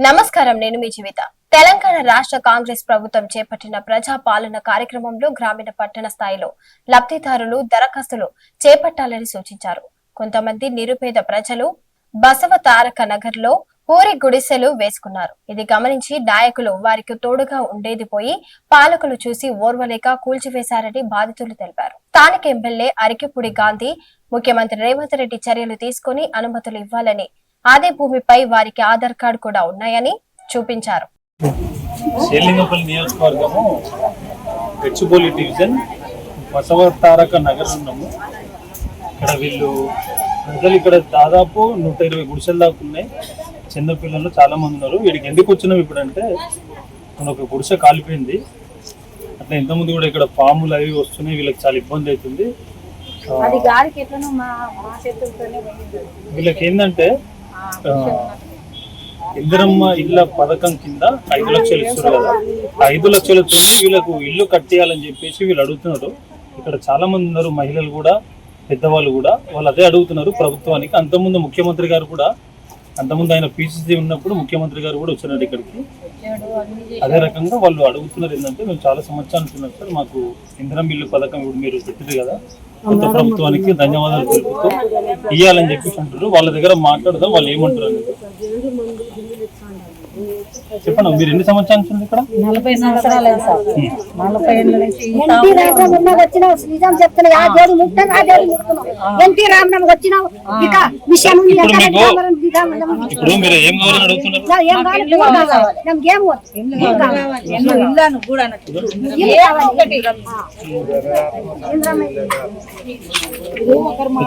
నమస్కారం, నేను మీ జీవిత. తెలంగాణ రాష్ట్ర కాంగ్రెస్ ప్రభుత్వం చేపట్టిన ప్రజా పాలన కార్యక్రమంలో గ్రామీణ పట్టణ స్థాయిలో లబ్ధిదారులు దరఖాస్తులు చేపట్టాలని సూచించారు. కొంతమంది నిరుపేద ప్రజలు బసవ తారక నగర్ లో పూరి గుడిసెలు వేసుకున్నారు. ఇది గమనించి నాయకులు వారికి తోడుగా ఉండేది పోయి పాలకులు చూసి ఓర్వలేక కూల్చివేశారని బాధితులు తెలిపారు. స్థానిక ఎమ్మెల్యే అరికెపూడి గాంధీ ముఖ్యమంత్రి రేవంత్ రెడ్డి చర్యలు తీసుకుని అనుమతులు ఇవ్వాలని, అదే భూమిపై వారికి ఆధార్ కార్డు కూడా ఉన్నాయని చూపించారు. శేలింగపల్లి నియోజకవర్గము గచ్చిబౌలి డివిజన్ బసవ తారక నగర్ ఉన్నాము. ఇక్కడ వీళ్ళు ప్రజలు ఇక్కడ దాదాపు 120 గుడిసెలు దాకా ఉన్నాయి. చిన్నపిల్లలు చాలా మంది ఉన్నారు. వీడికి ఎందుకు వచ్చినాం ఇప్పుడు అంటే, ఒక గుడిసె కాలిపోయింది. అట్లా ఇంతకుముందు కూడా ఇక్కడ పాములు అవి వస్తున్నాయి. వీళ్ళకి చాలా ఇబ్బంది అవుతుంది. వీళ్ళకి ఏంటంటే ఇందిరమ్మ ఇళ్ళ పథకం కింద 5 లక్షలు ఇస్తారు కదా, 5 లక్షలతో వీళ్ళకు ఇల్లు కట్టేయాలని చెప్పేసి వీళ్ళు అడుగుతున్నారు. ఇక్కడ చాలా మంది ఉన్నారు, మహిళలు కూడా, పెద్దవాళ్ళు కూడా. వాళ్ళు అదే అడుగుతున్నారు ప్రభుత్వానికి. అంతకుముందు ముఖ్యమంత్రి గారు కూడా, అంతకుముందు ఆయన పిసిసి ఉన్నప్పుడు ముఖ్యమంత్రి గారు కూడా వచ్చినారు ఇక్కడికి. అదే రకంగా వాళ్ళు అడుగుతున్నారు ఏంటంటే, మేము చాలా సంవత్సరాలు అంటున్నాం సార్, మాకు ఇందిరమ్మ ఇల్లు పథకం ఇప్పుడు మీరు పెట్టింది కదా, కొత్త ప్రభుత్వానికి ధన్యవాదాలు తెలుపుతూ ఇవ్వాలని చెప్పేసి అంటారు. వాళ్ళ దగ్గర మాట్లాడదాం, వాళ్ళు ఏమంటారు. చెప్పండి, మీరు ఎన్ని సంవత్సరాల నుంచి ఇక్కడ? 40 సంవత్సరాలు. ఇప్పుడు మీరు ఏం కావాలని అడుగుతున్నారు?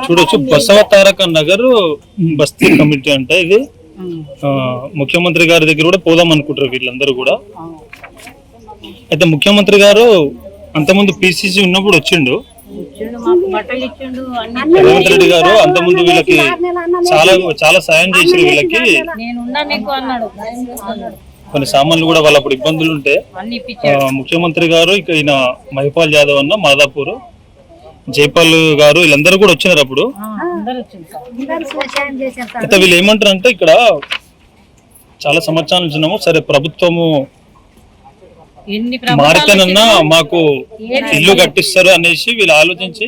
చూడొచ్చు, బసవ తారక నగర్ బస్తీ కమిటీ అంటే ఇది. ముఖ్యమంత్రి గారి దగ్గర కూడా పోదాం అనుకుంటారు వీళ్ళందరూ కూడా. అయితే ముఖ్యమంత్రి గారు అంతకుముందు పిసిసి ఉన్నప్పుడు వచ్చిండు. రేవంత్ రెడ్డి గారు అంతకుముందు వీళ్ళకి చాలా సాయం చేశారు. వీళ్ళకి కొన్ని సామాన్లు కూడా వాళ్ళ అప్పుడు ఇబ్బందులు ఉంటే ముఖ్యమంత్రి గారు, ఇక ఈయన మహిపాల్ యాదవ్ అన్న, మాదాపూర్ జైపాల్ గారు, వీళ్ళందరూ కూడా వచ్చినారు అప్పుడు. అయితే వీళ్ళు ఏమంటారు అంటే, ఇక్కడ చాలా సంవత్సరాల నుంచి ఉన్నాము, సరే ప్రభుత్వము మారితేనన్నా మాకు ఇల్లు కట్టిస్తారు అనేసి వీళ్ళు ఆలోచించి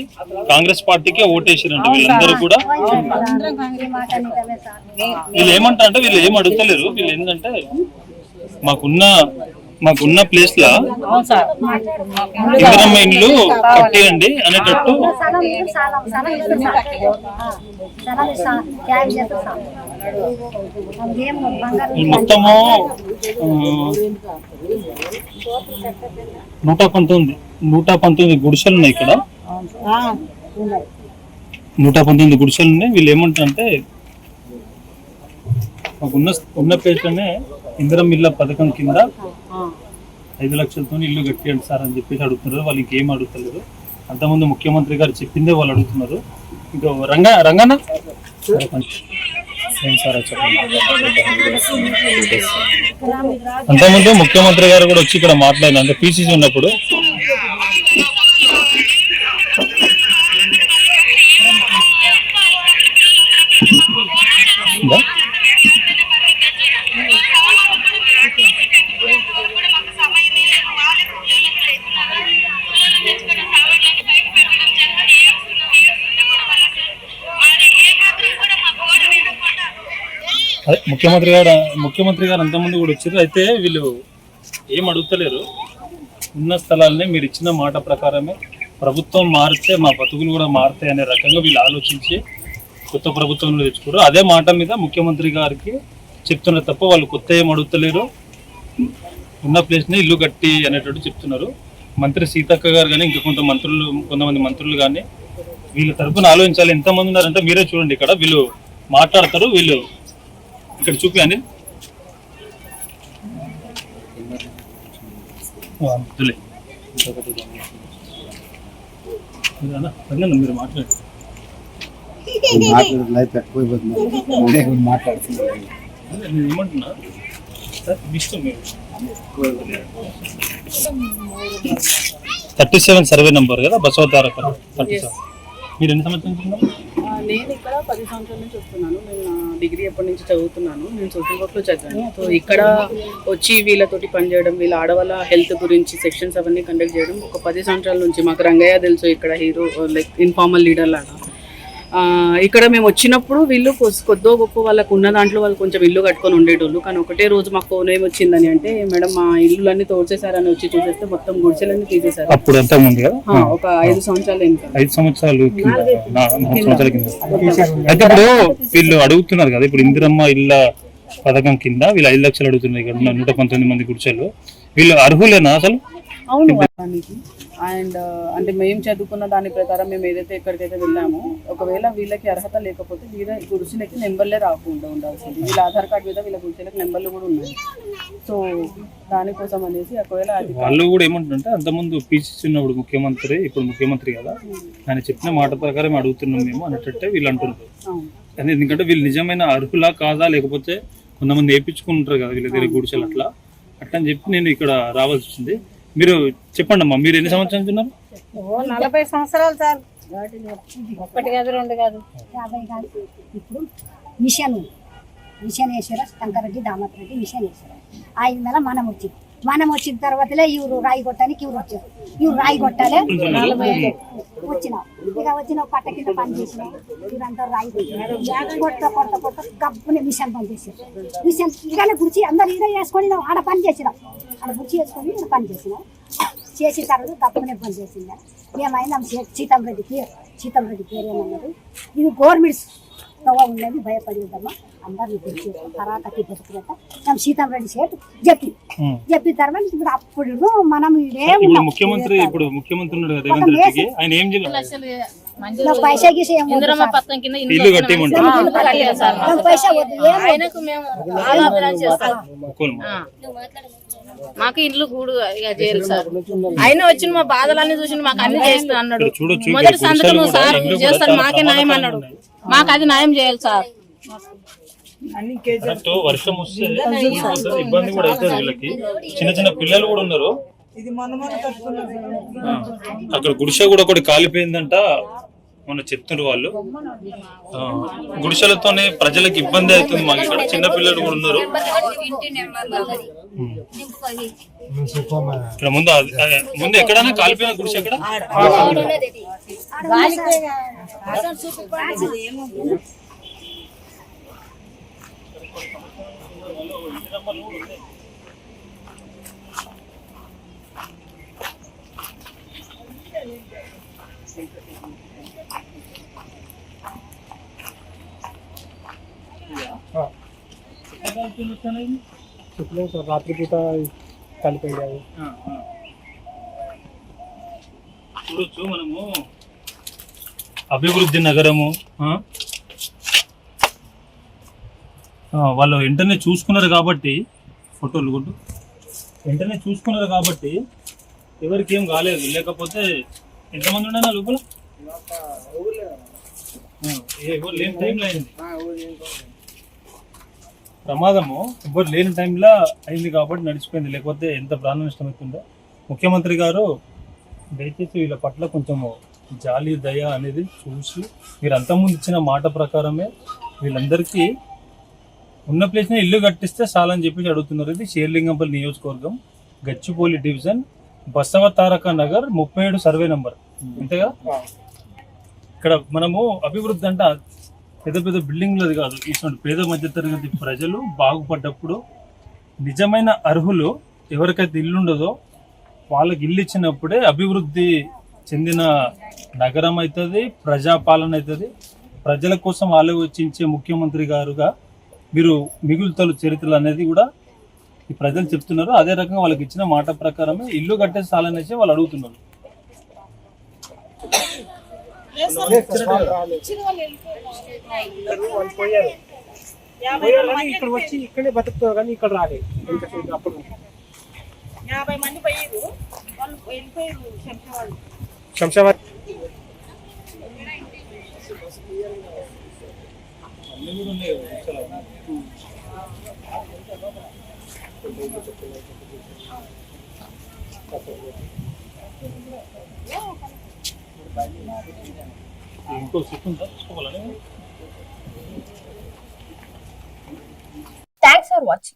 కాంగ్రెస్ పార్టీకి ఓటేసారంట. వీళ్ళందరూ కూడా వీళ్ళు ఏమంటారు అంటే, వీళ్ళు ఏం అడుగుతలేరు. వీళ్ళు ఏంటంటే, మాకున్న ప్లేస్ లా ఇందిరమ్మ ఇల్లు కట్టేయండి అనేటట్టు మొత్తము 119 గుడిసెలు ఉన్నాయి ఇక్కడ. 119 గుడిసెలు ఉన్నాయి. వీళ్ళు ఏమంటారంటే, ఉన్న ప్లేస్ లోనే ఇందిరమ్మ ఇళ్ళ పథకం కింద 5 లక్షలతో ఇల్లు కట్టేయండి సార్ అని చెప్పేసి అడుగుతున్నారు. వాళ్ళు ఇంకేం అడుగుతలేరు. అంతకుముందు ముఖ్యమంత్రి గారు చెప్పిందే వాళ్ళు అడుగుతున్నారు. ఇంకా రంగన్న అంతకుముందు ముఖ్యమంత్రి గారు కూడా వచ్చి ఇక్కడ మాట్లాడిన, అంటే పిసిసి ఉన్నప్పుడు. అదే ముఖ్యమంత్రి గారు అంతకుముందు కూడా వచ్చారు. అయితే వీళ్ళు ఏం అడుగుతలేరు. ఉన్న స్థలాలనే మీరు ఇచ్చిన మాట ప్రకారమే ప్రభుత్వం మారితే మా బతుకులు కూడా మారుతాయి అనే రకంగా వీళ్ళు ఆలోచించి కొత్త ప్రభుత్వంలో తెచ్చుకోరు. అదే మాట మీద ముఖ్యమంత్రి గారికి చెప్తున్నారు తప్ప వాళ్ళు కొత్త ఏం అడుగుతలేరు. ఉన్న ప్లేస్ని ఇల్లు కట్టి అనేటట్టు చెప్తున్నారు. మంత్రి సీతక్క గారు కానీ, ఇంకా కొంతమంది మంత్రులు కానీ వీళ్ళ తరఫున ఆలోచించాలి. ఎంతమంది ఉన్నారంటే మీరే చూడండి. ఇక్కడ వీళ్ళు మాట్లాడతారు. వీళ్ళు ఇక్కడ చూపి అని మీరు ఏమంటున్నా 37 సర్వే నంబర్ కదా, బసవ తారక 37. మీరు ఎన్ని సంవత్సరాలు నేను ఇక్కడ 10 సంవత్సరాల నుంచి వస్తున్నాను. నేను నా డిగ్రీ ఎప్పటి నుంచి చదువుతున్నాను. నేను సోషల్ వర్క్లో చదివాను. సో ఇక్కడ వచ్చి వీళ్ళతోటి పనిచేయడం, వీళ్ళ ఆడవాళ్ళ హెల్త్ గురించి సెక్షన్స్ అవన్నీ కండక్ట్ చేయడం ఒక 10 సంవత్సరాల నుంచి. మాకు రంగయ్య తెలుసు, ఇక్కడ హీరో లైక్ ఇన్ఫార్మల్ లీడర్ లాగా. ఇక్కడ మేము వచ్చినప్పుడు వీళ్ళు కొద్దో గొప్ప వాళ్ళకు ఉన్న దాంట్లో వాళ్ళు కొంచెం ఇల్లు కట్టుకొని ఉండేటోళ్ళు. కానీ ఒకటే రోజు మాకు ఫోన్ ఏమొచ్చిందని అంటే, మేడం మా ఇల్లులన్నీ తోడ్చేశారని వచ్చి చూసేస్తే మొత్తం గుడిసెలన్నీ తీసేశారు. అప్పుడు అంతా ముందు కదా ఒక 5 సంవత్సరాలు ఇంకా 5 సంవత్సరాలు కింద 4 సంవత్సరాల కింద. అయితే ఇప్పుడు వీళ్ళు అడుగుతున్నారు కదా, ఇప్పుడు ఇందిరమ్మ ఇళ్ళ పథకం కింద వీళ్ళు 5 లక్షలు అడుగుతున్నారు. ఇక్కడ ఉన్న 119 మంది గుడిసెలు వీళ్ళు అర్హులేనా అసలు? అవును. అండ్ అంటే మేము చదువుకున్న దాని ప్రకారం మేము ఏదైతే ఎక్కడికైతే వెళ్ళామో, ఒకవేళ వీళ్ళకి అర్హత లేకపోతే వీళ్ళ గుడిసెలకి నెంబర్లే రాకుండా ఉండాల్సింది. వీళ్ళ ఆధార్ కార్డు మీద వీళ్ళ గుడిసెలకి నెంబర్లు కూడా ఉన్నాయి. సో దానికోసం అనేసి ఒకవేళ వాళ్ళు కూడా ఏమంటారంటే, అంతకుముందు పీసీసీ ఉన్నప్పుడు ముఖ్యమంత్రి, ఇప్పుడు ముఖ్యమంత్రి కదా, ఆయన చెప్పిన మాట ప్రకారం అడుగుతున్నాం మేము అనేటట్టే వీళ్ళు అంటున్నారు. ఎందుకంటే వీళ్ళు నిజమైన అర్హులా కాదా, లేకపోతే కొంతమంది వేయించుకుంటారు కదా వీళ్ళ దగ్గర గుడిసెలు, అట్లా అని చెప్పి నేను ఇక్కడ రావాల్సి వచ్చింది. మీరు చెప్పండి అమ్మా, మీరు ఎన్ని సంవత్సరాలు ఉన్నారు? 40 సంవత్సరాలు సార్. 1 కాదు 2 కాదు 50 కాదు. ఇప్పుడు మిషన్ వేసారు, శంకరెడ్డి దామత్ రెడ్డి మిషన్ వేసారు. 5 నెలల మనం వచ్చిన తర్వాతలే ఇವರು రాయి కొట్టడానికి వచ్చారు. ఇವರು రాయి కొట్టాలి వచ్చినాం. ఇక వచ్చిన పట్ట కింద పని చేసినాం. ఇదంతా రాయి కొట్ట గబ్బునే మిషన్ పని చేసారు. మిషన్ ఇలానే గుడిచి అందరు ఈడ వేసుకొని ఆడ పని చేసినాం. ఆడ గుడిచి వేసుకొని ఇక్కడ పని చేసినాం. చేసిన తర్వాత గబ్బునే పని చేసిందా. మేమైనా సీతంరెడ్డి పేరు ఏమన్నారు, ఇది గవర్నమెంట్ తవ్వ ఉన్నది, భయపడేదమ్మా అందరినీ పిలిచి కరాకట్టి బతుకుతా మేము సీతంరెడ్డి సేటు చెప్పిన తర్వాత ఇప్పుడు అప్పుడు మనం ఇదే ముఖ్యమంత్రి ఉన్నాడు కదా రేవంత్ రెడ్డికి, ఆయన ఏం పైసా గీసే పైసా మాకు ఇల్లు గూడు ఇక చేయాలి సార్. ఆయన వచ్చిన మా బాధలన్నీ చూసి మాకు అన్ని చేస్తాను అన్నాడు. మొదటి సంతకం సార్ చేస్తాను, మాకే న్యాయం అన్నాడు. మాకు అది న్యాయం చేయాలి సార్. వర్షం వస్తే ఇబ్బంది కూడా అవుతుంది వీళ్ళకి. చిన్న పిల్లలు కూడా ఉన్నారు. అక్కడ గుడిసె కూడా ఒకటి కాలిపోయిందంట, మొన్న చెప్తున్నారు వాళ్ళు. గుడిసెలతోనే ప్రజలకు ఇబ్బంది అవుతుంది. మాకు ఇక్కడ చిన్న పిల్లలు కూడా ఉన్నారు. ఇక్కడ ముందు ఎక్కడైనా కాలిపోయిన గుడిసె ఎక్కడ? చెప్పలేదు సార్, రాత్రిపూట కలిపోయాయి. చూడొచ్చు మనము అభివృద్ధి నగరము, వాళ్ళు వెంటనే చూసుకున్నారు కాబట్టి, ఫోటోలు కూడా వెంటనే చూసుకున్నారు కాబట్టి ఎవరికి ఏం కాలేదు. లేకపోతే ఎంతమంది ఉండనా లోపల లేని టైంలో అయింది ప్రమాదము. ఎవరు లేని టైంలో అయింది కాబట్టి నడిచిపోయింది. లేకపోతే ఎంత ప్రాణ నష్టం అవుతుందో. ముఖ్యమంత్రి గారు దయచేసి వీళ్ళ పట్ల కొంచెము జాలి దయ అనేది చూసి, మీరు అంతకుముందు ఇచ్చిన మాట ప్రకారమే వీళ్ళందరికీ ఉన్న ప్లేస్ని ఇల్లు కట్టిస్తే చాలని చెప్పి అడుగుతున్నారు. ఇది షేర్లింగంపల్లి నియోజకవర్గం, గచ్చిబౌలి డివిజన్, బసవ తారక నగర్ 37 సర్వే నంబర్. అంతేగా? ఇక్కడ మనము అభివృద్ధి అంటే పెద్ద బిల్డింగ్లు అది కాదు. ఇటువంటి పేద మధ్యతరగతి ప్రజలు బాగుపడ్డప్పుడు నిజమైన అర్హులు ఎవరికైతే ఇల్లు ఉండదో వాళ్ళకి ఇల్లు ఇచ్చినప్పుడే అభివృద్ధి చెందిన నగరం అవుతుంది, ప్రజాపాలన అవుతుంది. ప్రజల కోసం ఆలోచించే ముఖ్యమంత్రి గారుగా మీరు మిగులుతలు చరిత్రలు అనేది కూడా ఈ ప్రజలు చెప్తున్నారు. అదే రకంగా వాళ్ళకి ఇచ్చిన మాట ప్రకారమే ఇల్లు కట్టేసి చాలనేసి వాళ్ళు అడుగుతున్నారు. ఇక్కడ వచ్చి ఇక్కడే బతుకుతారు కానీ ఇక్కడ రాలేదు. అప్పుడు 50 మంది పోయారు, వాళ్ళు వెళ్ళిపోయారు శంషాబాద్. ఇంకో సిట్ ఉందా చూసుకోవాలని. Thanks for watching.